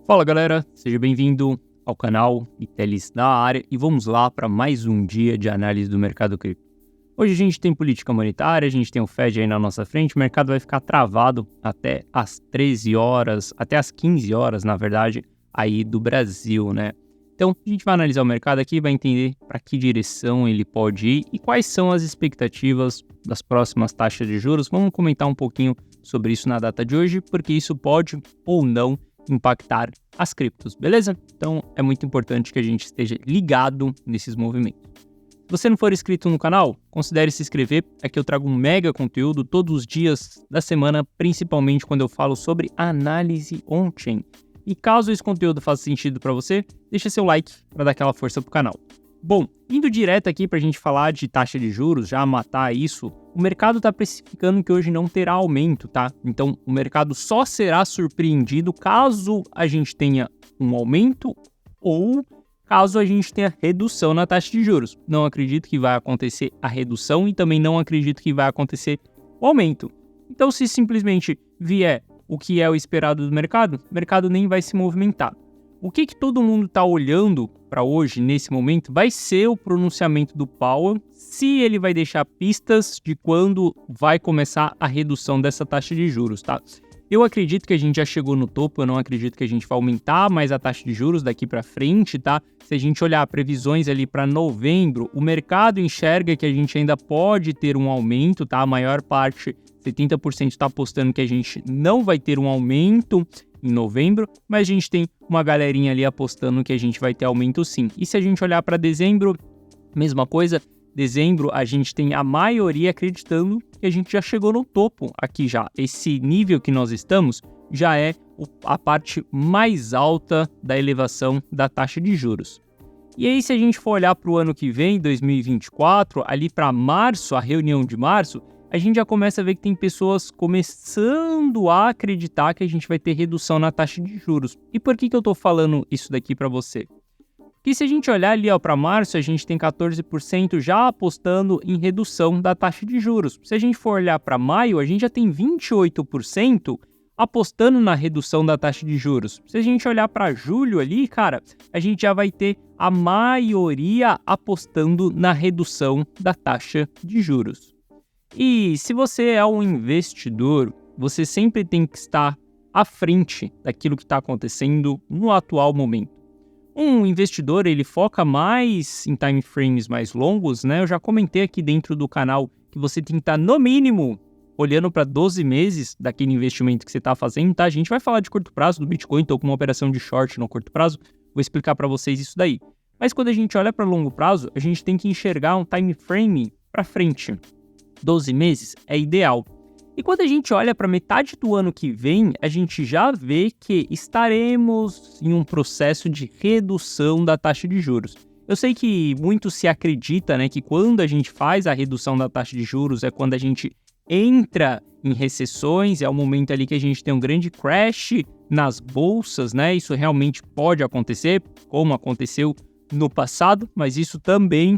Fala galera, seja bem-vindo ao canal Itelis na área e vamos lá para mais um dia de análise do mercado cripto. Hoje a gente tem política monetária, a gente tem o Fed aí na nossa frente, o mercado vai ficar travado até as 13 horas, até as 15 horas, na verdade, aí do Brasil, né? Então a gente vai analisar o mercado aqui, vai entender para que direção ele pode ir e quais são as expectativas das próximas taxas de juros. Vamos comentar um pouquinho sobre isso na data de hoje, porque isso pode ou não impactar as criptos, beleza? Então é muito importante que a gente esteja ligado nesses movimentos. Se você não for inscrito no canal, considere se inscrever. Aqui eu trago um mega conteúdo todos os dias da semana, principalmente quando eu falo sobre análise on-chain. E caso esse conteúdo faça sentido para você, deixa seu like para dar aquela força pro canal. Bom, indo direto aqui para a gente falar de taxa de juros, já matar isso, o mercado está precificando que hoje não terá aumento, tá? Então, o mercado só será surpreendido caso a gente tenha um aumento ou caso a gente tenha redução na taxa de juros. Não acredito que vai acontecer a redução e também não acredito que vai acontecer o aumento. Então, se simplesmente vier o que é o esperado do mercado, o mercado nem vai se movimentar. O que todo mundo está olhando para hoje, nesse momento, vai ser o pronunciamento do Powell, se ele vai deixar pistas de quando vai começar a redução dessa taxa de juros, tá? Eu acredito que a gente já chegou no topo, eu não acredito que a gente vai aumentar mais a taxa de juros daqui para frente, tá? Se a gente olhar previsões ali para novembro, o mercado enxerga que a gente ainda pode ter um aumento, tá? A maior parte, 70% está apostando que a gente não vai ter um aumento em novembro, mas a gente tem uma galerinha ali apostando que a gente vai ter aumento sim. E se a gente olhar para dezembro, mesma coisa, dezembro a gente tem a maioria acreditando que a gente já chegou no topo aqui já. Esse nível que nós estamos já é a parte mais alta da elevação da taxa de juros. E aí se a gente for olhar para o ano que vem, 2024, ali para março, a reunião de março, a gente já começa a ver que tem pessoas começando a acreditar que a gente vai ter redução na taxa de juros. E por que eu estou falando isso daqui para você? Porque se a gente olhar ali para março, a gente tem 14% já apostando em redução da taxa de juros. Se a gente for olhar para maio, a gente já tem 28% apostando na redução da taxa de juros. Se a gente olhar para julho ali, cara, a gente já vai ter a maioria apostando na redução da taxa de juros. E se você é um investidor, você sempre tem que estar à frente daquilo que está acontecendo no atual momento. Um investidor, ele foca mais em time frames mais longos, né? Eu já comentei aqui dentro do canal que você tem que estar, no mínimo, olhando para 12 meses daquele investimento que você está fazendo, tá? A gente vai falar de curto prazo do Bitcoin, então com uma operação de short no curto prazo, vou explicar para vocês isso daí. Mas quando a gente olha para longo prazo, a gente tem que enxergar um time frame para frente. 12 meses é ideal. E quando a gente olha para metade do ano que vem, a gente já vê que estaremos em um processo de redução da taxa de juros. Eu sei que muito se acredita, né, que quando a gente faz a redução da taxa de juros é quando a gente entra em recessões, é o momento ali que a gente tem um grande crash nas bolsas, né? Isso realmente pode acontecer, como aconteceu no passado, mas isso também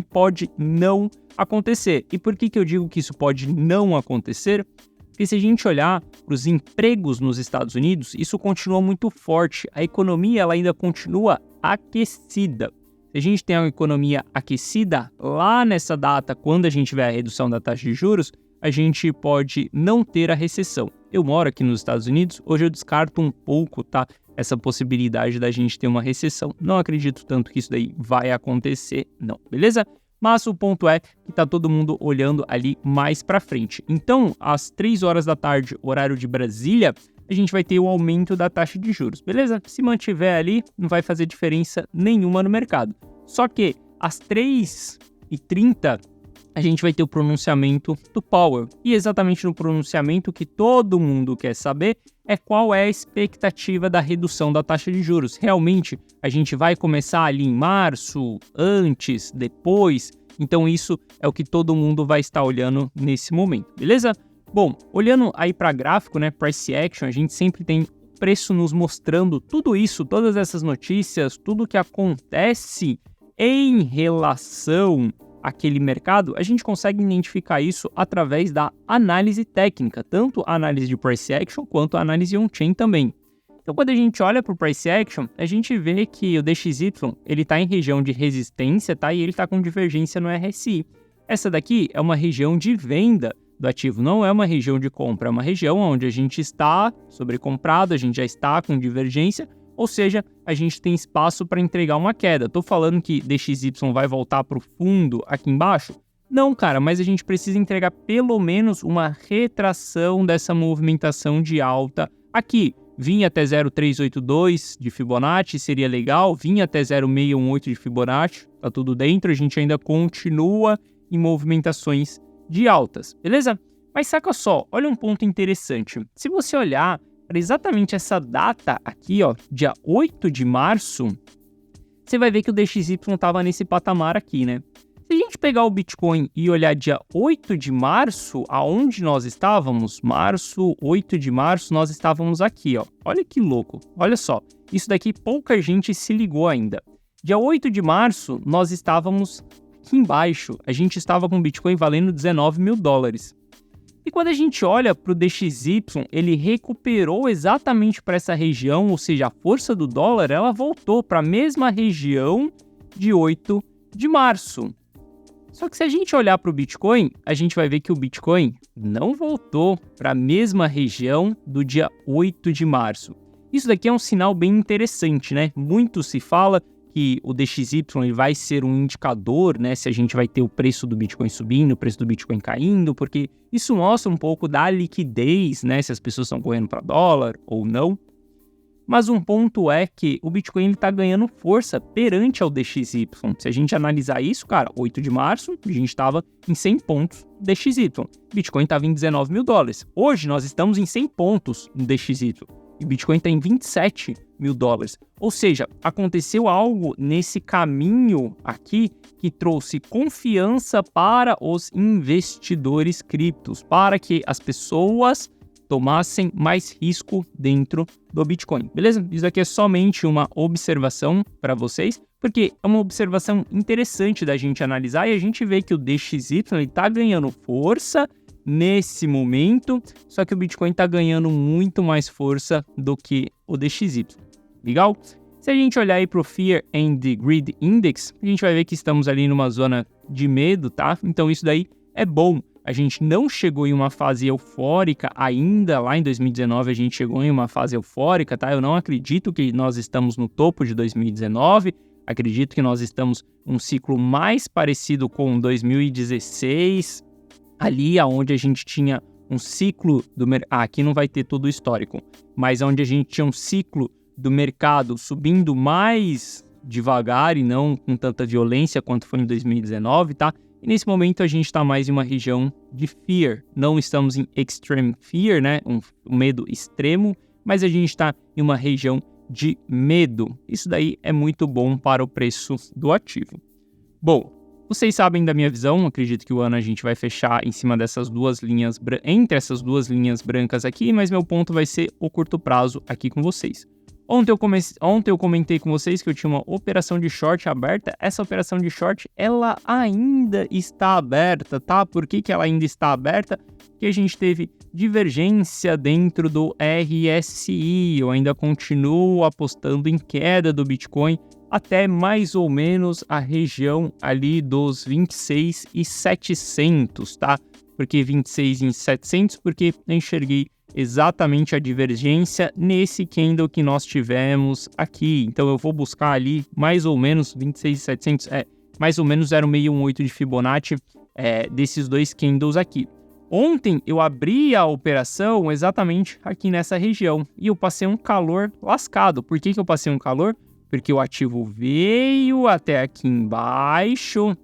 pode não acontecer. E por que eu digo que isso pode não acontecer? Porque se a gente olhar para os empregos nos Estados Unidos, isso continua muito forte. A economia ela ainda continua aquecida. Se a gente tem uma economia aquecida, lá nessa data, quando a gente tiver a redução da taxa de juros, a gente pode não ter a recessão. Eu moro aqui nos Estados Unidos, hoje eu descarto um pouco, tá? Essa possibilidade da gente ter uma recessão. Não acredito tanto que isso daí vai acontecer, não, beleza? Mas o ponto é que tá todo mundo olhando ali mais para frente. Então, às 3 horas da tarde, horário de Brasília, a gente vai ter o aumento da taxa de juros, beleza? Se mantiver ali, não vai fazer diferença nenhuma no mercado. Só que às 3h30, a gente vai ter o pronunciamento do Powell. E exatamente no pronunciamento que todo mundo quer saber é qual é a expectativa da redução da taxa de juros. Realmente, a gente vai começar ali em março, antes, depois? Então isso é o que todo mundo vai estar olhando nesse momento, beleza? Bom, olhando aí para gráfico, né, price action, a gente sempre tem preço nos mostrando tudo isso, todas essas notícias, tudo que acontece em relação àquele mercado, a gente consegue identificar isso através da análise técnica, tanto a análise de price action quanto a análise on-chain também. Então, quando a gente olha para o Price Action, a gente vê que o DXY ele está em região de resistência, tá? E ele está com divergência no RSI. Essa daqui é uma região de venda do ativo, não é uma região de compra, é uma região onde a gente está sobrecomprado, a gente já está com divergência, ou seja, a gente tem espaço para entregar uma queda. Estou falando que DXY vai voltar para o fundo aqui embaixo? Não, cara, mas a gente precisa entregar pelo menos uma retração dessa movimentação de alta aqui. Vinha até 0,382 de Fibonacci, seria legal. Vinha até 0,618 de Fibonacci, tá tudo dentro. A gente ainda continua em movimentações de altas, beleza? Mas saca só, olha um ponto interessante. Se você olhar para exatamente essa data aqui, ó, dia 8 de março, você vai ver que o DXY estava nesse patamar aqui, né? Se a gente pegar o Bitcoin e olhar dia 8 de março, aonde nós estávamos? 8 de março, nós estávamos aqui, ó. Olha que louco, olha só. Isso daqui pouca gente se ligou ainda. Dia 8 de março, nós estávamos aqui embaixo. A gente estava com o Bitcoin valendo 19 mil dólares. E quando a gente olha para o DXY, ele recuperou exatamente para essa região, ou seja, a força do dólar, ela voltou para a mesma região de 8 de março. Só que se a gente olhar para o Bitcoin, a gente vai ver que o Bitcoin não voltou para a mesma região do dia 8 de março. Isso daqui é um sinal bem interessante, né? Muito se fala que o DXY ele vai ser um indicador, né? Se a gente vai ter o preço do Bitcoin subindo, o preço do Bitcoin caindo, porque isso mostra um pouco da liquidez, né? Se as pessoas estão correndo para dólar ou não. Mas um ponto é que o Bitcoin está ganhando força perante ao DXY. Se a gente analisar isso, cara, 8 de março, a gente estava em 100 pontos DXY. Bitcoin estava em 19 mil dólares. Hoje nós estamos em 100 pontos no DXY. E Bitcoin está em 27 mil dólares. Ou seja, aconteceu algo nesse caminho aqui que trouxe confiança para os investidores criptos, para que as pessoas tomassem mais risco dentro do Bitcoin, beleza? Isso aqui é somente uma observação para vocês, porque é uma observação interessante da gente analisar e a gente vê que o DXY está ganhando força nesse momento, só que o Bitcoin está ganhando muito mais força do que o DXY, legal? Se a gente olhar aí para o Fear and Greed Index, a gente vai ver que estamos ali numa zona de medo, tá? Então isso daí é bom. A gente não chegou em uma fase eufórica ainda, lá em 2019 a gente chegou em uma fase eufórica, tá? Eu não acredito que nós estamos no topo de 2019, acredito que nós estamos num ciclo mais parecido com 2016, ali aonde a gente tinha um ciclo do mercado, aqui não vai ter todo o histórico, mas onde a gente tinha um ciclo do mercado subindo mais devagar e não com tanta violência quanto foi em 2019, tá? E nesse momento a gente está mais em uma região de fear. Não estamos em extreme fear, né? Um medo extremo, mas a gente está em uma região de medo. Isso daí é muito bom para o preço do ativo. Bom, vocês sabem da minha visão. Acredito que o ano a gente vai fechar em cima dessas duas linhas, entre essas duas linhas brancas aqui, mas meu ponto vai ser o curto prazo aqui com vocês. Ontem eu comentei com vocês que eu tinha uma operação de short aberta. Essa operação de short, ela ainda está aberta, tá? Por que ela ainda está aberta? Porque a gente teve divergência dentro do RSI. Eu ainda continuo apostando em queda do Bitcoin até mais ou menos a região ali dos 26.700, tá? Por que 26.700? Porque eu enxerguei exatamente a divergência nesse candle que nós tivemos aqui. Então eu vou buscar ali mais ou menos 26.700, mais ou menos 0,618 de Fibonacci desses dois candles aqui. Ontem eu abri a operação exatamente aqui nessa região e eu passei um calor lascado. Por que eu passei um calor? Porque o ativo veio até aqui embaixo,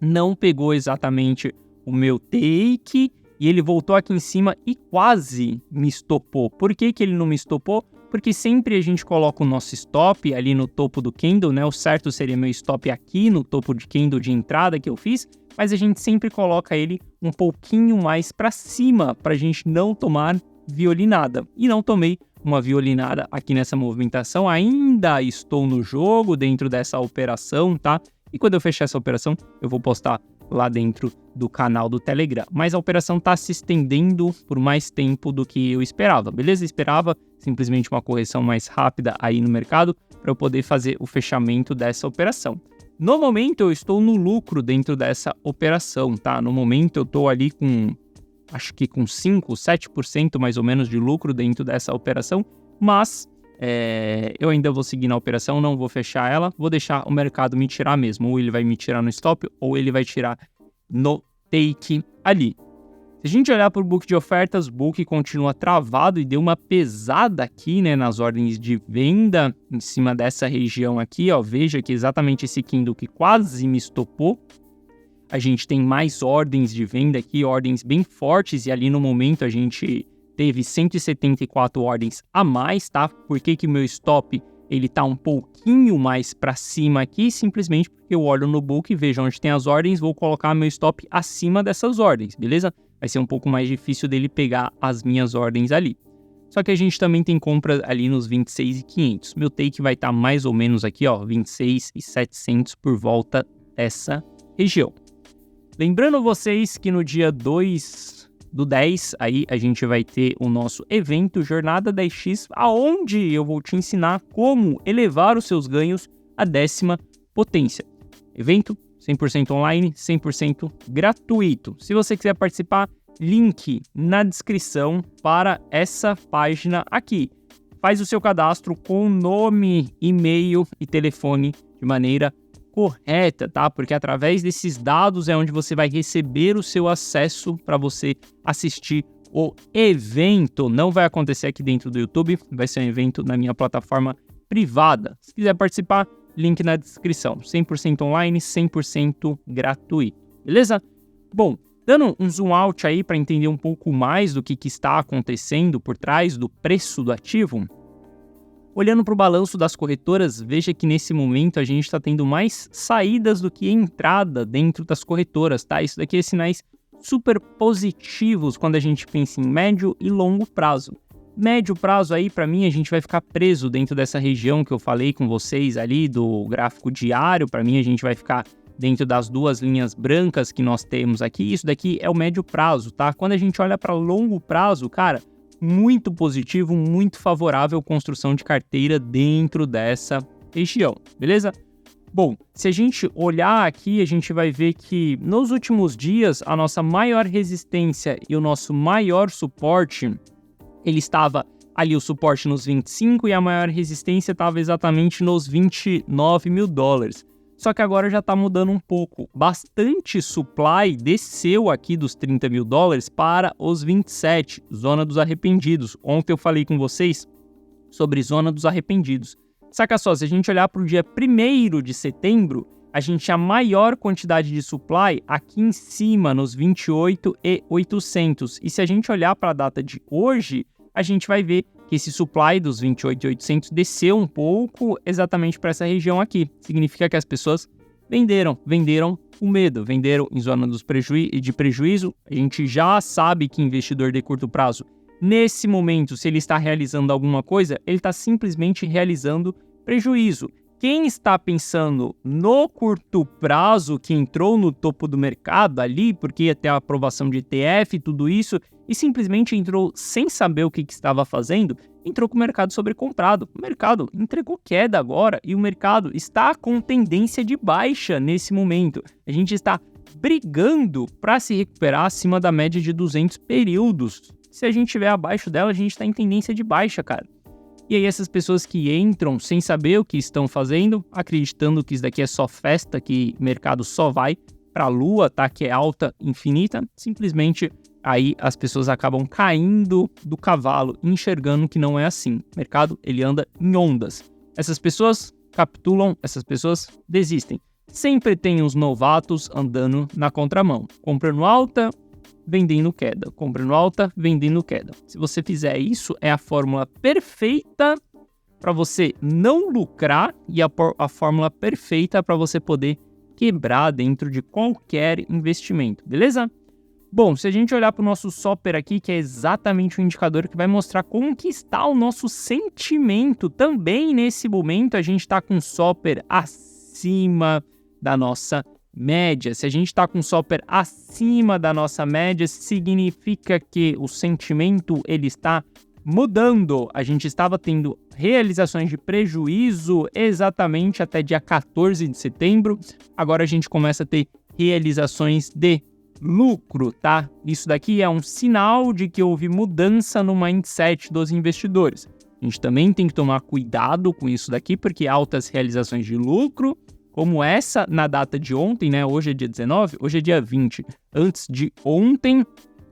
não pegou exatamente o meu take e ele voltou aqui em cima e quase me estopou. Por que ele não me estopou? Porque sempre a gente coloca o nosso stop ali no topo do candle, né? O certo seria meu stop aqui no topo de candle de entrada que eu fiz, mas a gente sempre coloca ele um pouquinho mais para cima para a gente não tomar violinada. E não tomei uma violinada aqui nessa movimentação, ainda estou no jogo dentro dessa operação, tá? E quando eu fechar essa operação, eu vou postar lá dentro do canal do Telegram. Mas a operação está se estendendo por mais tempo do que eu esperava, beleza? Esperava simplesmente uma correção mais rápida aí no mercado para eu poder fazer o fechamento dessa operação. No momento eu estou no lucro dentro dessa operação, tá? No momento eu estou ali com, acho que com 5, 7% mais ou menos de lucro dentro dessa operação, mas eu ainda vou seguir na operação, não vou fechar ela, vou deixar o mercado me tirar mesmo, ou ele vai me tirar no stop, ou ele vai tirar no take ali. Se a gente olhar para o book de ofertas, o book continua travado e deu uma pesada aqui, né, nas ordens de venda em cima dessa região aqui, ó. Veja que exatamente esse candle que quase me estopou. A gente tem mais ordens de venda aqui, ordens bem fortes, e ali no momento a gente teve 174 ordens a mais, tá? Por que que meu stop ele tá um pouquinho mais para cima aqui? Simplesmente porque eu olho no book, vejo onde tem as ordens, vou colocar meu stop acima dessas ordens, beleza? Vai ser um pouco mais difícil dele pegar as minhas ordens ali. Só que a gente também tem compra ali nos 26.500. Meu take vai estar mais ou menos aqui, ó, 26.700 por volta dessa região. Lembrando vocês que no dia 2/10, aí a gente vai ter o nosso evento Jornada 10x, aonde eu vou te ensinar como elevar os seus ganhos à 10ª potência. Evento 100% online, 100% gratuito. Se você quiser participar, link na descrição para essa página aqui. Faz o seu cadastro com nome, e-mail e telefone de maneira correta, tá? Porque através desses dados é onde você vai receber o seu acesso para você assistir o evento. Não vai acontecer aqui dentro do YouTube, vai ser um evento na minha plataforma privada. Se quiser participar, link na descrição. 100% online, 100% gratuito. Beleza? Bom, dando um zoom out aí para entender um pouco mais do que está acontecendo por trás do preço do ativo. Olhando para o balanço das corretoras, veja que nesse momento a gente está tendo mais saídas do que entrada dentro das corretoras, tá? Isso daqui é sinais super positivos quando a gente pensa em médio e longo prazo. Médio prazo aí, para mim, a gente vai ficar preso dentro dessa região que eu falei com vocês ali do gráfico diário. Para mim, a gente vai ficar dentro das duas linhas brancas que nós temos aqui. Isso daqui é o médio prazo, tá? Quando a gente olha para longo prazo, cara, muito positivo, muito favorável construção de carteira dentro dessa região, beleza? Bom, se a gente olhar aqui, a gente vai ver que nos últimos dias, a nossa maior resistência e o nosso maior suporte, ele estava ali o suporte nos 25 e a maior resistência estava exatamente nos 29 mil dólares. Só que agora já está mudando um pouco. Bastante supply desceu aqui dos 30 mil dólares para os 27, zona dos arrependidos. Ontem eu falei com vocês sobre zona dos arrependidos. Saca só, se a gente olhar para o dia 1º de setembro, a gente tinha a maior quantidade de supply aqui em cima, nos 28.800. E se a gente olhar para a data de hoje, a gente vai ver que esse supply dos 28.800 desceu um pouco exatamente para essa região aqui. Significa que as pessoas venderam com medo, venderam em zona de prejuízo. A gente já sabe que investidor de curto prazo, nesse momento, se ele está realizando alguma coisa, ele está simplesmente realizando prejuízo. Quem está pensando no curto prazo, que entrou no topo do mercado ali, porque ia ter a aprovação de ETF e tudo isso, e simplesmente entrou sem saber o que estava fazendo, entrou com o mercado sobrecomprado. O mercado entregou queda agora e o mercado está com tendência de baixa nesse momento. A gente está brigando para se recuperar acima da média de 200 períodos. Se a gente estiver abaixo dela, a gente está em tendência de baixa, cara. E aí essas pessoas que entram sem saber o que estão fazendo, acreditando que isso daqui é só festa, que o mercado só vai para a lua, tá? Que é alta, infinita, simplesmente aí as pessoas acabam caindo do cavalo, enxergando que não é assim. O mercado, ele anda em ondas. Essas pessoas capitulam, essas pessoas desistem. Sempre tem os novatos andando na contramão, comprando alta, vendendo queda, comprando alta, vendendo queda. Se você fizer isso, é a fórmula perfeita para você não lucrar e a fórmula perfeita para você poder quebrar dentro de qualquer investimento, beleza? Bom, se a gente olhar para o nosso Soper aqui, que é exatamente o indicador que vai mostrar como que está o nosso sentimento, também nesse momento a gente está com o Soper acima da nossa média. Se a gente está com Soper acima da nossa média, significa que o sentimento ele está mudando. A gente estava tendo realizações de prejuízo exatamente até dia 14 de setembro. Agora a gente começa a ter realizações de lucro, tá? Isso daqui é um sinal de que houve mudança no mindset dos investidores. A gente também tem que tomar cuidado com isso daqui, porque altas realizações de lucro, como essa na data de ontem, né? Hoje é dia 19, hoje é dia 20. Antes de ontem,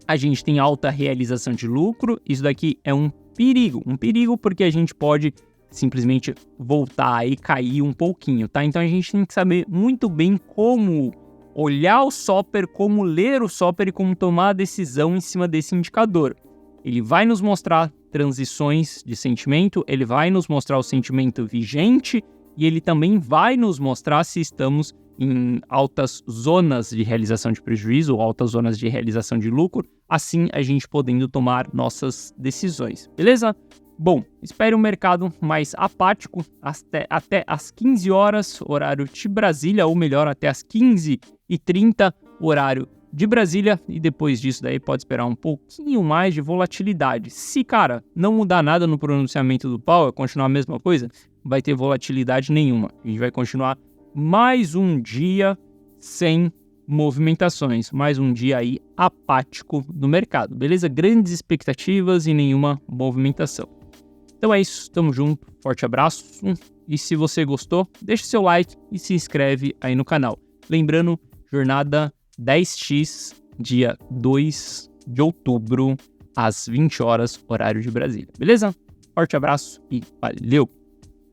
a gente tem alta realização de lucro. Isso daqui é um perigo porque a gente pode simplesmente voltar e cair um pouquinho, tá? Então a gente tem que saber muito bem como olhar o Soper, como ler o Soper e como tomar a decisão em cima desse indicador. Ele vai nos mostrar transições de sentimento, ele vai nos mostrar o sentimento vigente e ele também vai nos mostrar se estamos em altas zonas de realização de prejuízo ou altas zonas de realização de lucro, assim a gente podendo tomar nossas decisões, beleza? Bom, espere um mercado mais apático até às 15 horas, horário de Brasília, ou melhor, até às 15h30, horário de Brasília, e depois disso daí pode esperar um pouquinho mais de volatilidade. Se, cara, não mudar nada no pronunciamento do Powell, continuar a mesma coisa, não vai ter volatilidade nenhuma. A gente vai continuar mais um dia sem movimentações, mais um dia aí apático no mercado, beleza? Grandes expectativas e nenhuma movimentação. Então é isso, tamo junto, forte abraço, e se você gostou, deixa seu like e se inscreve aí no canal. Lembrando, jornada 10x, dia 2 de outubro, às 20 horas, horário de Brasília, beleza? Forte abraço e valeu!